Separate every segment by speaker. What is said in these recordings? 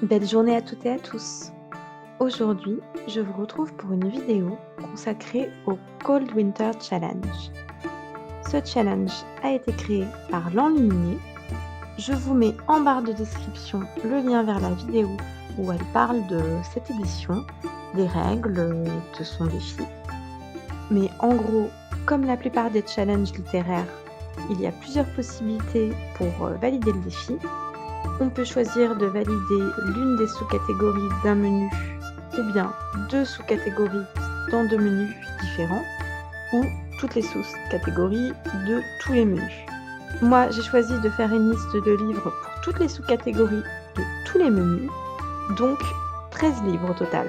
Speaker 1: Belle journée à toutes et à tous. Aujourd'hui, je vous retrouve pour une vidéo consacrée au Cold Winter Challenge. Ce challenge a été créé par l'Enluminé. Je vous mets en barre de description le lien vers la vidéo où elle parle de cette édition, des règles, de son défi. Mais en gros, comme la plupart des challenges littéraires, il y a plusieurs possibilités pour valider le défi. On peut choisir de valider l'une des sous-catégories d'un menu ou bien deux sous-catégories dans deux menus différents ou toutes les sous-catégories de tous les menus. Moi, j'ai choisi de faire une liste de livres pour toutes les sous-catégories de tous les menus, donc 13 livres au total.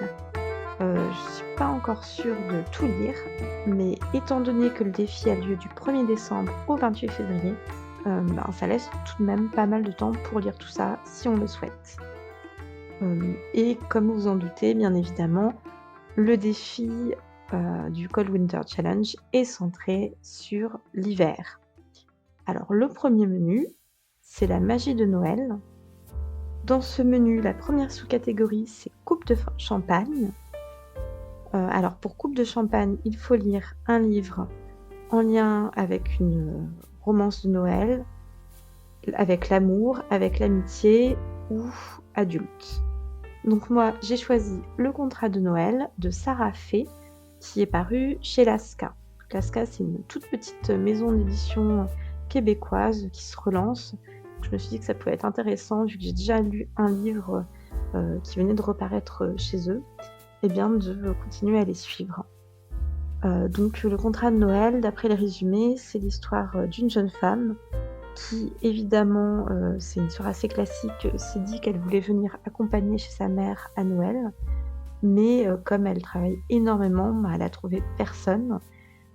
Speaker 1: Je ne suis pas encore sûre de tout lire, mais étant donné que le défi a lieu du 1er décembre au 28 février, ça laisse tout de même pas mal de temps pour lire tout ça si on le souhaite. Et comme vous en doutez, bien évidemment, le défi du Cold Winter Challenge est centré sur l'hiver. Alors le premier menu, c'est la magie de Noël. Dans ce menu, la première sous-catégorie, c'est coupe de champagne. Alors pour coupe de champagne, il faut lire un livre en lien avec une romance de Noël, avec l'amour, avec l'amitié ou adulte. Donc moi, j'ai choisi Le contrat de Noël de Sarah Fay, qui est paru chez Lasca. Lasca, c'est une toute petite maison d'édition québécoise qui se relance. Je me suis dit que ça pouvait être intéressant, vu que j'ai déjà lu un livre qui venait de reparaître chez eux, et bien de continuer à les suivre. Donc Le contrat de Noël, d'après les résumés, c'est l'histoire d'une jeune femme qui, évidemment, c'est une sœur assez classique, s'est dit qu'elle voulait venir accompagner chez sa mère à Noël, mais comme elle travaille énormément, elle a trouvé personne.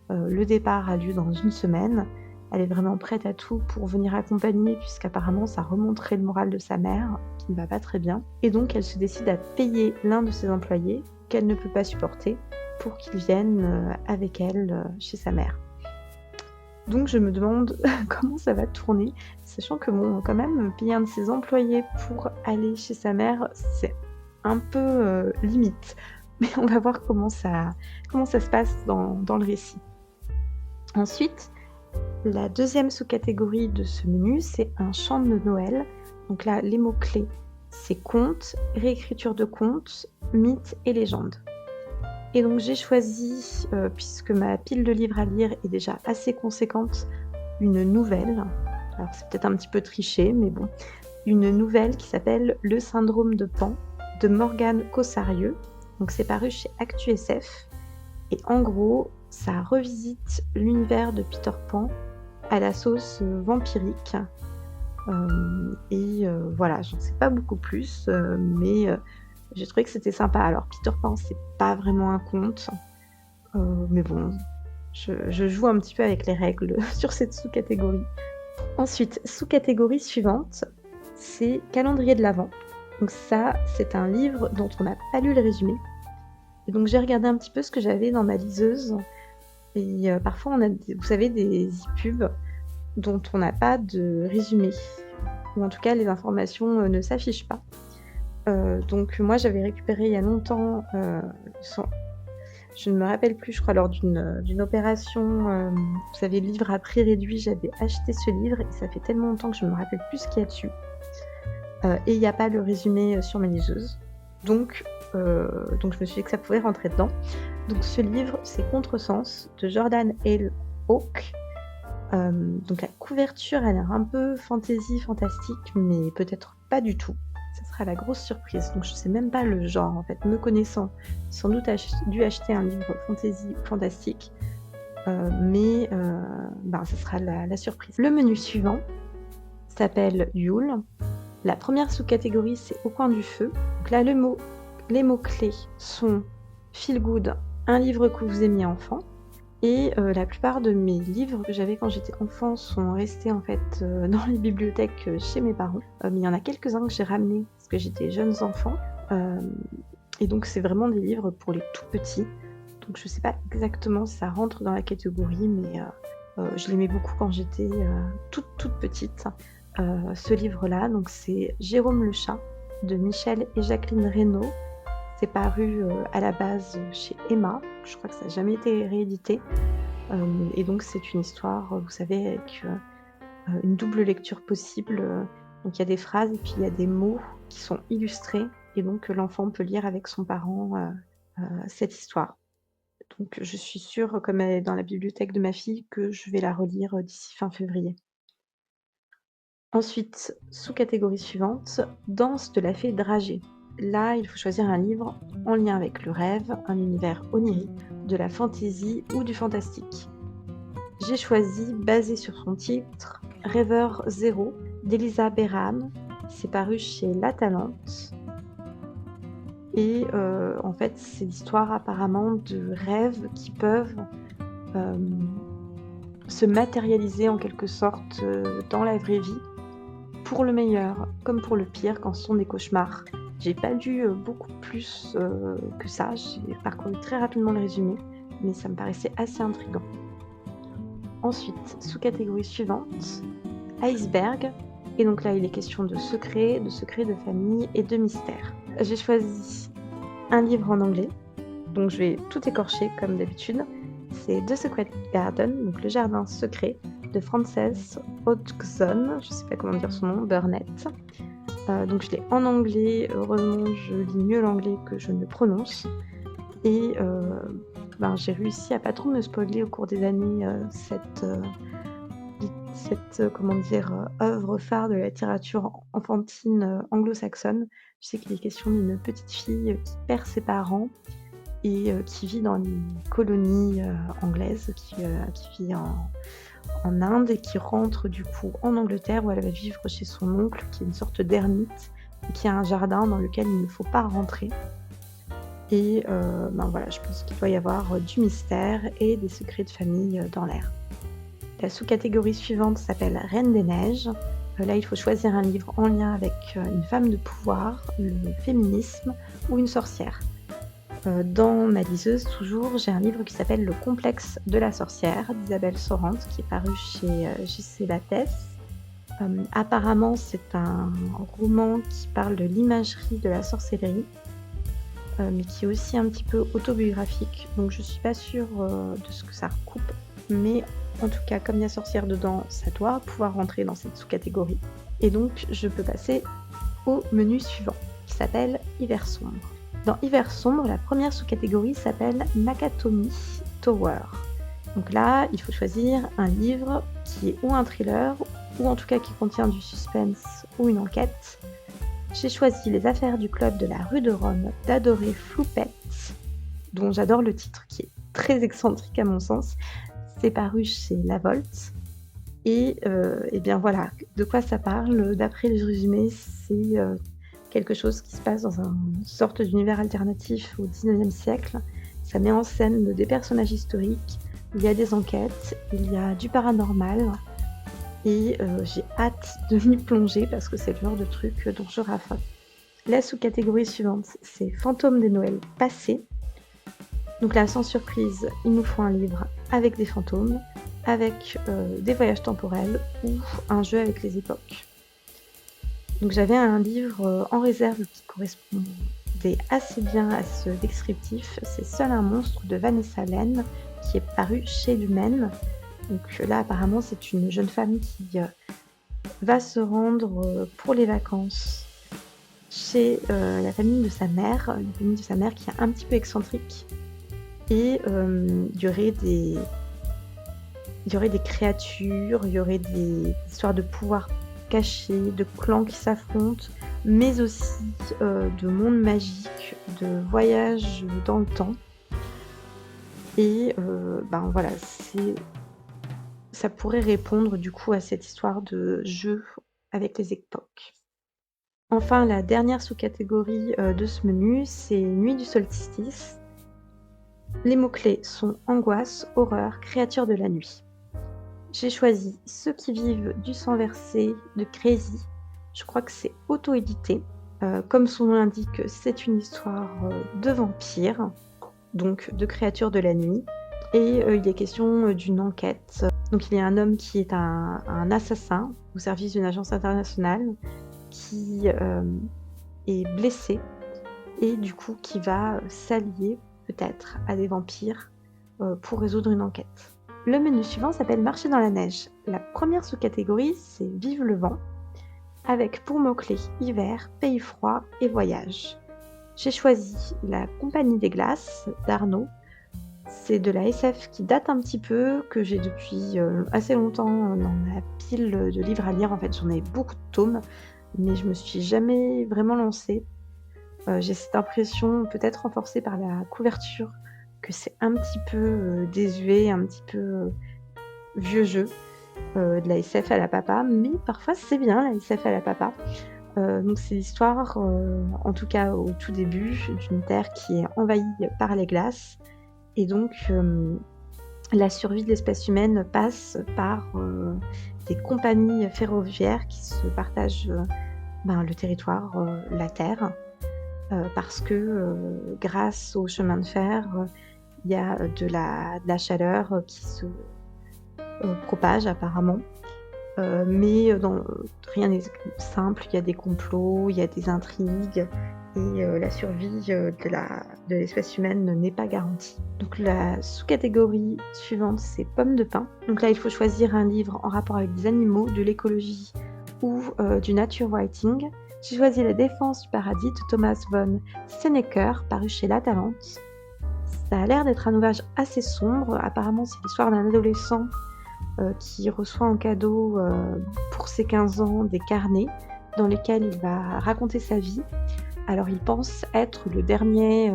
Speaker 1: Le départ a lieu dans 1 semaine. Elle est vraiment prête à tout pour venir accompagner, puisqu'apparemment ça remonterait le moral de sa mère, qui ne va pas très bien. Et donc elle se décide à payer l'un de ses employés, qu'elle ne peut pas supporter, pour qu'il vienne avec elle chez sa mère. Donc je me demande comment ça va tourner, sachant que bon, quand même, payer un de ses employés pour aller chez sa mère, c'est un peu limite. Mais on va voir comment ça se passe dans le récit. Ensuite, la deuxième sous-catégorie de ce menu, c'est un chant de Noël. Donc là, les mots-clés, c'est contes, réécriture de contes, mythes et légendes. Et donc j'ai choisi, puisque ma pile de livres à lire est déjà assez conséquente, une nouvelle. Alors c'est peut-être un petit peu triché, mais bon. Une nouvelle qui s'appelle Le syndrome de Pan, de Morgane Cossarieux. Donc c'est paru chez ActuSF. Et en gros, ça revisite l'univers de Peter Pan à la sauce vampirique. Voilà, j'en sais pas beaucoup plus, mais j'ai trouvé que c'était sympa. Alors Peter Pan, c'est pas vraiment un conte, mais bon, je joue un petit peu avec les règles sur cette sous-catégorie. Ensuite, sous-catégorie suivante, c'est Calendrier de l'Avent. Donc ça, c'est un livre dont on n'a pas lu le résumé. Et donc j'ai regardé un petit peu ce que j'avais dans ma liseuse. Et parfois, on a, vous savez, des e-pubs dont on n'a pas de résumé. Ou en tout cas, les informations ne s'affichent pas. Donc moi, j'avais récupéré il y a longtemps, je ne me rappelle plus, je crois lors d'une opération, vous savez, livre à prix réduit, j'avais acheté ce livre et ça fait tellement longtemps que je ne me rappelle plus ce qu'il y a dessus. Et il n'y a pas le résumé sur ma liseuse. Donc je me suis dit que ça pouvait rentrer dedans. Donc ce livre, c'est Contresens de Jordan L. Hawke. Donc la couverture a l'air un peu fantasy, fantastique, mais peut-être pas du tout. Ça sera la grosse surprise. Donc je sais même pas le genre en fait. Me connaissant, j'ai sans doute dû acheter un livre fantasy ou fantastique, mais ça sera la surprise. Le menu suivant s'appelle Yule. La première sous-catégorie, c'est Au coin du feu. Donc là, les mots-clés sont Feel Good, un livre que vous aimiez enfant. Et la plupart de mes livres que j'avais quand j'étais enfant sont restés en fait dans les bibliothèques chez mes parents. Mais il y en a quelques-uns que j'ai ramenés parce que j'étais jeunes enfants. Et donc c'est vraiment des livres pour les tout petits. Donc je sais pas exactement si ça rentre dans la catégorie, mais je l'aimais beaucoup quand j'étais toute petite. Ce livre-là, donc c'est Jérôme le chat de Michel et Jacqueline Reynaud. C'est paru à la base chez Emma. Je crois que ça n'a jamais été réédité. Et donc c'est une histoire, vous savez, avec une double lecture possible. Donc il y a des phrases et puis il y a des mots qui sont illustrés. Et donc l'enfant peut lire avec son parent cette histoire. Donc je suis sûre, comme elle est dans la bibliothèque de ma fille, que je vais la relire d'ici fin février. Ensuite, sous-catégorie suivante, danse de la fée dragée. Là, il faut choisir un livre en lien avec le rêve, un univers onirique, de la fantaisie ou du fantastique. J'ai choisi, basé sur son titre, Rêveur Zéro d'Elisa Berham. C'est paru chez La Talente. Et en fait, c'est l'histoire apparemment de rêves qui peuvent se matérialiser en quelque sorte dans la vraie vie, pour le meilleur comme pour le pire quand ce sont des cauchemars. J'ai pas lu beaucoup plus que ça, j'ai parcouru très rapidement le résumé, mais ça me paraissait assez intriguant. Ensuite, sous-catégorie suivante, Iceberg. Et donc là, il est question de secrets, de famille et de mystères. J'ai choisi un livre en anglais, donc je vais tout écorcher comme d'habitude. C'est The Secret Garden, donc le jardin secret, de Frances Hodgson, je sais pas comment dire son nom, Burnett. Donc je l'ai en anglais, heureusement je lis mieux l'anglais que je ne prononce. Et j'ai réussi à pas trop me spoiler au cours des années cette œuvre phare de la littérature enfantine anglo-saxonne. Je sais qu'il est question d'une petite fille qui perd ses parents et qui vit dans les colonies anglaises, qui vit en Inde et qui rentre du coup en Angleterre où elle va vivre chez son oncle qui est une sorte d'ermite et qui a un jardin dans lequel il ne faut pas rentrer. Et je pense qu'il doit y avoir du mystère et des secrets de famille dans l'air. La sous-catégorie suivante s'appelle Reine des Neiges. Là, il faut choisir un livre en lien avec une femme de pouvoir, le féminisme ou une sorcière. Dans ma liseuse, toujours, j'ai un livre qui s'appelle Le complexe de la sorcière d'Isabelle Sorante, qui est paru chez J.C. Lattès. Apparemment, c'est un roman qui parle de l'imagerie de la sorcellerie, mais qui est aussi un petit peu autobiographique, donc je suis pas sûre de ce que ça recoupe, mais en tout cas, comme il y a sorcière dedans, ça doit pouvoir rentrer dans cette sous-catégorie. Et donc, je peux passer au menu suivant, qui s'appelle Hiver sombre. Dans Hiver sombre, la première sous-catégorie s'appelle Nakatomi Tower. Donc là, il faut choisir un livre qui est ou un thriller, ou en tout cas qui contient du suspense ou une enquête. J'ai choisi Les affaires du club de la rue de Rome d'Adoré Floupette, dont j'adore le titre, qui est très excentrique à mon sens. C'est paru chez La Volte. Et bien voilà, de quoi ça parle? D'après le résumé, c'est quelque chose qui se passe dans une sorte d'univers alternatif au XIXe siècle. Ça met en scène des personnages historiques, il y a des enquêtes, il y a du paranormal. Et j'ai hâte de m'y plonger parce que c'est le genre de truc dont je raffole. La sous-catégorie suivante, c'est Fantômes des Noëls passés. Donc là, sans surprise, il nous faut un livre avec des fantômes, avec des voyages temporels ou un jeu avec les époques. Donc j'avais un livre en réserve qui correspondait assez bien à ce descriptif. C'est Seul un monstre de Vanessa Len, qui est paru chez Lumen. Donc là, apparemment, c'est une jeune femme qui va se rendre pour les vacances chez la famille de sa mère qui est un petit peu excentrique. Et il y aurait des créatures, il y aurait des histoires de pouvoirs cachés, de clans qui s'affrontent, mais aussi de mondes magiques, de voyages dans le temps. Et ça pourrait répondre du coup à cette histoire de jeu avec les époques. Enfin, la dernière sous-catégorie de ce menu, c'est Nuit du solstice. Les mots-clés sont angoisse, horreur, créatures de la nuit. J'ai choisi Ceux qui vivent du sang versé de Crazy. Je crois que c'est auto-édité. Comme son nom l'indique, c'est une histoire de vampires, donc de créatures de la nuit. Et il est question d'une enquête. Donc il y a un homme qui est un assassin au service d'une agence internationale qui est blessé et du coup qui va s'allier peut-être à des vampires pour résoudre une enquête. Le menu suivant s'appelle Marcher dans la neige. La première sous-catégorie, c'est Vive le vent, avec pour mots-clés hiver, pays froid et voyage. J'ai choisi La Compagnie des Glaces d'Arnaud. C'est de la SF qui date un petit peu, que j'ai depuis assez longtemps dans ma pile de livres à lire. En fait, j'en ai beaucoup de tomes, mais je me suis jamais vraiment lancée. J'ai cette impression, peut-être renforcée par la couverture, que c'est un petit peu désuet, un petit peu vieux jeu, de la SF à la papa, mais parfois c'est bien la SF à la papa. Donc c'est l'histoire, en tout cas au tout début, d'une terre qui est envahie par les glaces et donc la survie de l'espèce humaine passe par des compagnies ferroviaires qui se partagent le territoire, la terre, parce que grâce au chemin de fer, il y a de la chaleur qui se propage apparemment. Mais rien n'est simple, il y a des complots, il y a des intrigues et la survie de l'espèce humaine n'est pas garantie. Donc la sous-catégorie suivante, c'est pommes de pin. Donc là, il faut choisir un livre en rapport avec des animaux, de l'écologie ou du nature writing. J'ai choisi La défense du paradis de Thomas von Senecker, paru chez La Talente. Ça a l'air d'être un ouvrage assez sombre. Apparemment, c'est l'histoire d'un adolescent qui reçoit en cadeau pour ses 15 ans des carnets dans lesquels il va raconter sa vie. Alors il pense être le dernier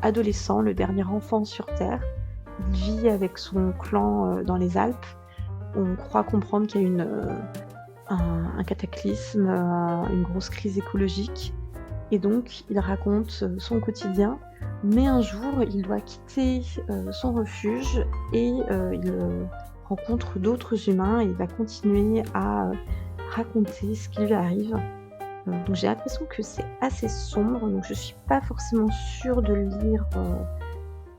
Speaker 1: adolescent, le dernier enfant sur Terre. Il vit avec son clan dans les Alpes. On croit comprendre qu'il y a un cataclysme, une grosse crise écologique. Et donc il raconte son quotidien. Mais un jour, il doit quitter son refuge et il rencontre d'autres humains et il va continuer à raconter ce qui lui arrive. Donc j'ai l'impression que c'est assez sombre, donc je suis pas forcément sûre de le lire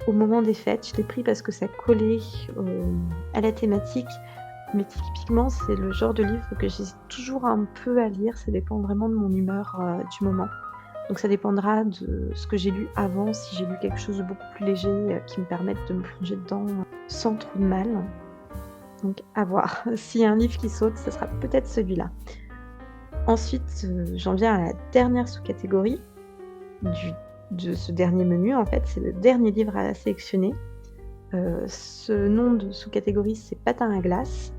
Speaker 1: au moment des fêtes. Je l'ai pris parce que ça collait à la thématique, mais typiquement c'est le genre de livre que j'hésite toujours un peu à lire, ça dépend vraiment de mon humeur du moment. Donc ça dépendra de ce que j'ai lu avant, si j'ai lu quelque chose de beaucoup plus léger qui me permette de me plonger dedans sans trop de mal. Donc à voir. S'il y a un livre qui saute, ça sera peut-être celui-là. Ensuite, j'en viens à la dernière sous-catégorie de ce dernier menu. En fait, c'est le dernier livre à sélectionner. Ce nom de sous-catégorie, c'est Patin à glace.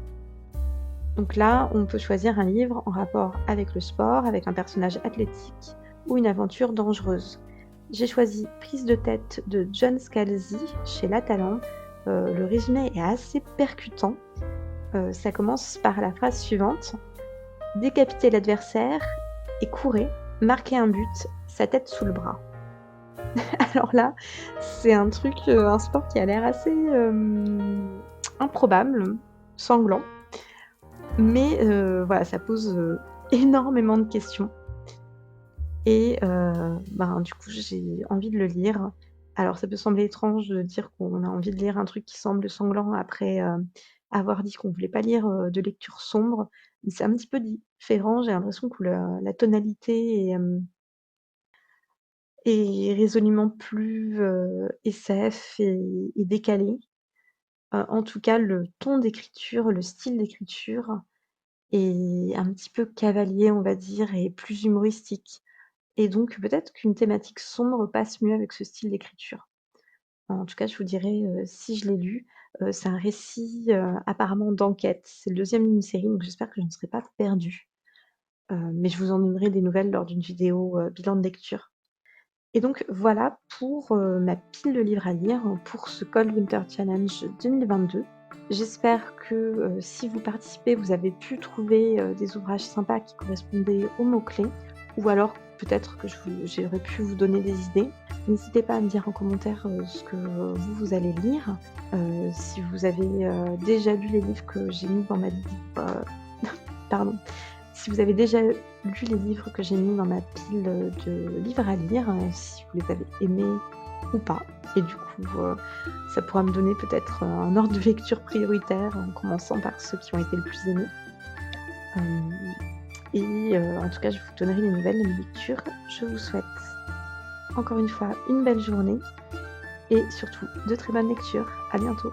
Speaker 1: Donc là, on peut choisir un livre en rapport avec le sport, avec un personnage athlétique ou une aventure dangereuse. J'ai choisi Prise de tête de John Scalzi chez La Talente. Le résumé est assez percutant. Ça commence par la phrase suivante: décapiter l'adversaire et courir, marquer un but, sa tête sous le bras. Alors là, c'est un sport qui a l'air assez improbable, sanglant, mais voilà, ça pose énormément de questions. Et du coup, j'ai envie de le lire. Alors ça peut sembler étrange de dire qu'on a envie de lire un truc qui semble sanglant après avoir dit qu'on voulait pas lire de lecture sombre, mais c'est un petit peu différent. J'ai l'impression que la tonalité est résolument plus SF et décalée. En tout cas, le ton d'écriture, le style d'écriture est un petit peu cavalier, on va dire, et plus humoristique. Et donc peut-être qu'une thématique sombre passe mieux avec ce style d'écriture. En tout cas, je vous dirai, si je l'ai lu. C'est un récit, apparemment d'enquête. C'est le deuxième d'une série, donc j'espère que je ne serai pas perdue. Mais je vous en donnerai des nouvelles lors d'une vidéo, bilan de lecture. Et donc voilà pour, ma pile de livres à lire pour ce Cold Winter Challenge 2022. J'espère que, si vous participez, vous avez pu trouver, des ouvrages sympas qui correspondaient aux mots-clés ou alors peut-être que j'aurais pu vous donner des idées. N'hésitez pas à me dire en commentaire, ce que vous allez lire. Si vous avez, déjà lu les livres que j'ai mis dans ma pardon. Si vous avez déjà lu les livres que j'ai mis dans ma pile de livres à lire, si vous les avez aimés ou pas. Et du coup, ça pourra me donner peut-être un ordre de lecture prioritaire en commençant par ceux qui ont été le plus aimés. et en tout cas, je vous donnerai les nouvelles de mes lectures. Je vous souhaite encore une fois une belle journée et surtout de très bonnes lectures. À bientôt.